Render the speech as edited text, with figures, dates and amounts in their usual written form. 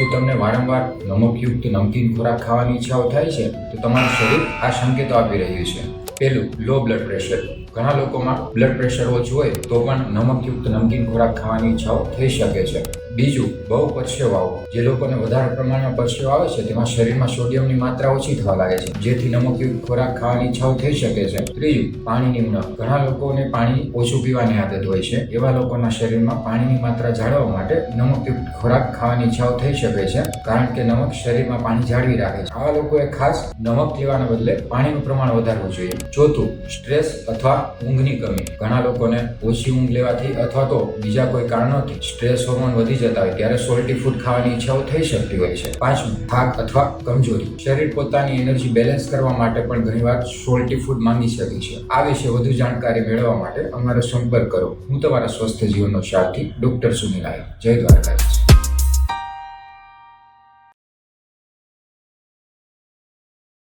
શું તમને વારંવાર નમકયુક્ત નમકીન ખોરાક ખાવાની ઈચ્છાઓ થાય છે? તો તમારું શરીર આ સંકેતો આપી રહ્યું છે. પહેલું, લો બ્લડ પ્રેશર. ઘણા લોકોમાં બ્લડ પ્રેશર ઓછું હોય તો પણ નમકયુક્ત નમકીન ખોરાક ખાવાની ઈચ્છાઓ થઈ શકે છે. બીજું, બહુ પરસેવો આવવો. જે લોકોને વધારે પ્રમાણમાં પરસેવો આવે છે તેમાં શરીરમાં સોડિયમની માત્રા ઓછી થવા લાગે છે, જેથી નમકયુક્ત ખોરાક ખાવાની ઈચ્છાઓ થઈ શકે છે. ત્રીજું, પાણીની ઉણપ. ઘણા લોકોને પાણી ઓછું પીવાની આદત હોય છે. એવા લોકોના શરીરમાં પાણીની માત્રા જાળવવા માટે નમકયુક્ત ખોરાક ખાવાની ઈચ્છાઓ થઈ શકે છે, કારણ કે નમક શરીરમાં પાણી જાળવી રાખે છે. આવા લોકોએ ખાસ નમક લેવાના બદલે પાણીનું પ્રમાણ વધારવું જોઈએ. ચોથું, સ્ટ્રેસ અથવા ઊંઘની કમી. ઘણા લોકોને ઓછી ઊંઘ લેવાથી અથવા તો બીજા કોઈ કારણોથી સ્ટ્રેસ હોર્મોન વધી જતા હોય ત્યારે સોલ્ટી ફૂડ ખાવાની ઈચ્છાઓ થઈ શકતી હોય છે. પાંચમું, થાક અથવા કમજોરી. શરીર પોતાની એનર્જી બેલેન્સ કરવા માટે પણ ઘણીવાર સોલ્ટી ફૂડ માંગી શકે છે. આ વિશે વધુ જાણકારી મેળવવા માટે અમારો સંપર્ક કરો. હું તમારા સ્વસ્થ જીવનનો સાથી ડોક્ટર સુનિલ આહિર. જય દ્વારકાધીશ.